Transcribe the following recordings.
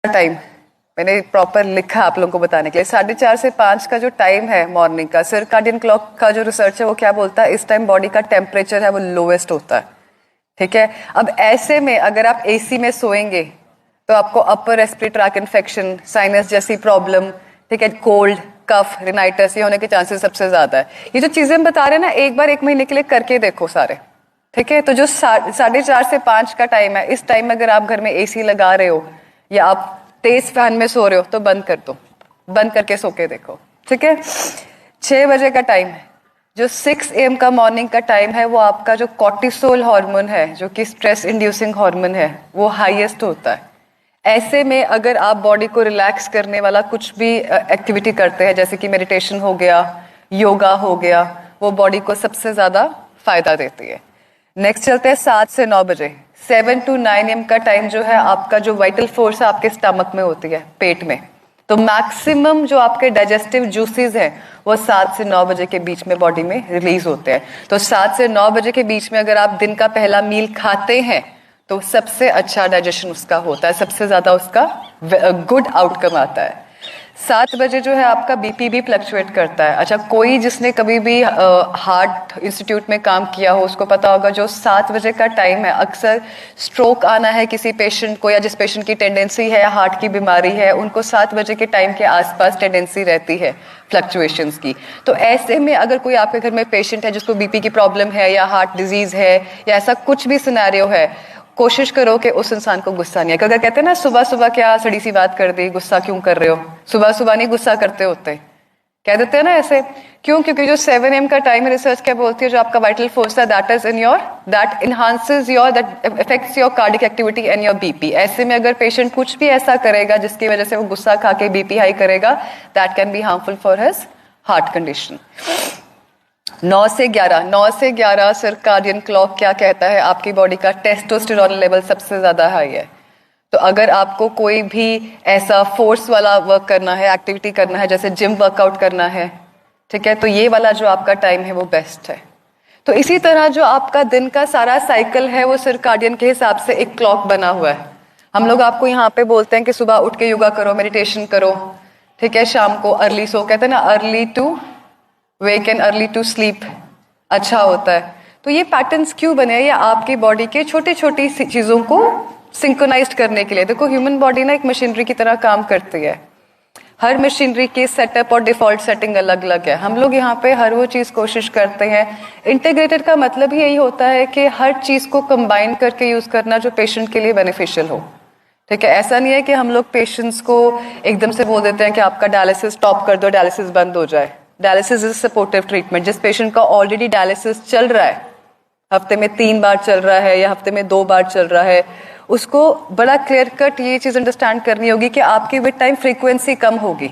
Time मैंने proper लिखा आप लोगों को बताने के लिए। 4:30 से 5 का जो टाइम है मॉर्निंग का, सर्काडियन क्लॉक का जो रिसर्च है वो क्या बोलता है, इस टाइम बॉडी का टेम्परेचर है वो लोवेस्ट होता है। ठीक है, अब ऐसे में अगर आप एसी में सोएंगे तो आपको upper respiratory tract infection, sinus जैसी प्रॉब्लम, ठीक है, कोल्ड, कफ, रिनाइटिस ये होने के चांसेस सबसे ज्यादा है। ये जो चीजें हम बता रहे हैं ना, एक बार 1 महीने के लिए करके देखो सारे। ठीक है, तो जो 4:30 से 5 का टाइम है, इस टाइम में अगर आप घर में एसी लगा रहे हो या आप तेज फैन में सो रहे हो तो बंद कर दो, बंद करके सो के देखो। ठीक है, 6 बजे का टाइम है, जो 6 AM का मॉर्निंग का टाइम है, वो आपका जो कॉर्टिसोल हार्मोन है, जो कि स्ट्रेस इंड्यूसिंग हार्मोन है, वो हाईएस्ट होता है। ऐसे में अगर आप बॉडी को रिलैक्स करने वाला कुछ भी एक्टिविटी करते हैं, जैसे कि मेडिटेशन हो गया, योगा हो गया, वो बॉडी को सबसे ज्यादा फायदा देती है। नेक्स्ट चलते हैं 7 से 9 बजे। 7 to 9 AM का टाइम जो है आपका जो वाइटल फोर्स है आपके स्टमक में होती है, पेट में। तो मैक्सिमम जो आपके डाइजेस्टिव जूसेस हैं वो 7 से 9 बजे के बीच में बॉडी में रिलीज होते हैं। तो 7 से 9 बजे के बीच में अगर आप दिन का पहला मील खाते हैं तो सबसे अच्छा डाइजेशन उसका होता है, सबसे ज्यादा उसका गुड आउटकम आता है। 7 बजे जो है आपका बीपी भी फ्लक्चुएट करता है। अच्छा, कोई जिसने कभी भी हार्ट इंस्टीट्यूट में काम किया हो उसको पता होगा, जो 7 बजे का टाइम है, अक्सर स्ट्रोक आना है किसी पेशेंट को, या जिस पेशेंट की टेंडेंसी है हार्ट की बीमारी है, उनको 7 बजे के टाइम के आसपास टेंडेंसी रहती है फ्लक्चुएशंस की। तो ऐसे में अगर कोई आपके घर में पेशेंट है जिसको बीपी की प्रॉब्लम है या हार्ट डिजीज है या ऐसा कुछ भी सिनेरियो है, कोशिश करो कि उस इंसान को गुस्सा नहीं है। अगर कहते हैं ना सुबह सुबह क्या सड़ी सी बात कर दी, गुस्सा क्यों कर रहे हो, सुबह सुबह नहीं गुस्सा करते होते, कह देते हैं ना ऐसे। क्यों? क्योंकि जो 7 AM का टाइम रिसर्च क्या बोलती है, जो आपका वाइटल फोर्स है that is in your, that enhances your, that affects your cardiac activity and your BP. ऐसे में अगर पेशेंट कुछ भी ऐसा करेगा जिसकी वजह से वो गुस्सा खा के बीपी हाई करेगा, that can be harmful for his heart condition. 9 से 11 सर्काडियन क्लॉक क्या कहता है, आपकी बॉडी का टेस्टोस्टेरोन लेवल सबसे ज्यादा हाई है। तो अगर आपको कोई भी ऐसा फोर्स वाला वर्क करना है, एक्टिविटी करना है, जैसे जिम वर्कआउट करना है, ठीक है, तो ये वाला जो आपका टाइम है वो बेस्ट है। तो इसी तरह जो आपका दिन का सारा साइकिल है वो सर्काडियन के हिसाब से एक क्लॉक बना हुआ है। हम लोग आपको यहाँ पे बोलते हैं कि सुबह उठ के योगा करो, मेडिटेशन करो, ठीक है, शाम को अर्ली सो, कहते हैं ना early to wake and early to sleep अच्छा होता है। तो ये पैटर्न्स क्यों बने हैं? ये आपकी बॉडी के छोटी छोटी चीजों को सिंक्रोनाइज्ड करने के लिए। देखो, ह्यूमन बॉडी ना एक मशीनरी की तरह काम करती है। हर मशीनरी के सेटअप और डिफॉल्ट सेटिंग अलग अलग है। हम लोग यहाँ पे हर वो चीज कोशिश करते हैं। इंटीग्रेटेड का मतलब ही यही होता है कि हर चीज को कंबाइन करके यूज करना जो पेशेंट के लिए बेनिफिशियल हो। ठीक है, ऐसा नहीं है कि हम लोग पेशेंट्स को एकदम से बोल देते हैं कि आपका डायलिसिस स्टॉप कर दो, डायलिसिस बंद हो जाए। Dialysis is supportive treatment. जिस पेशेंट का ऑलरेडी डायलिसिस चल रहा है, हफ्ते में 3 बार चल रहा है या हफ्ते में 2 बार चल रहा है, उसको बड़ा क्लियर कट ये चीज अंडरस्टैंड करनी होगी कि आपकी विद टाइम फ्रीक्वेंसी कम होगी।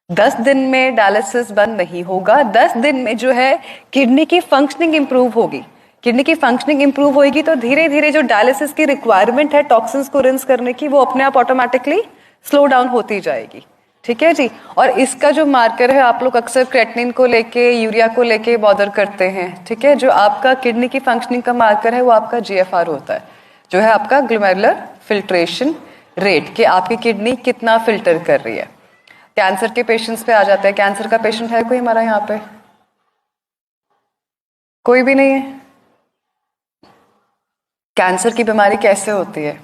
10 दिन में डायलिसिस बंद नहीं होगा। 10 दिन में जो है किडनी की फंक्शनिंग इंप्रूव होगी। किडनी की फंक्शनिंग इंप्रूव होगी तो धीरे धीरे जो डायलिसिस की रिक्वायरमेंट है टॉक्सिन्स को रिंस करने की, वो अपने आप ऑटोमेटिकली स्लो डाउन होती जाएगी। ठीक है जी। और इसका जो मार्कर है, आप लोग अक्सर क्रेटिनिन को लेके, यूरिया को लेके बॉदर करते हैं। ठीक है, जो आपका किडनी की फंक्शनिंग का मार्कर है वो आपका GFR होता है, जो है आपका ग्लोमेरुलर फिल्ट्रेशन रेट, कि आपकी किडनी कितना फिल्टर कर रही है। कैंसर के पेशेंट्स पे आ जाते हैं। कैंसर का पेशेंट है कोई हमारा यहाँ पे? कोई भी नहीं है। कैंसर की बीमारी कैसे होती है?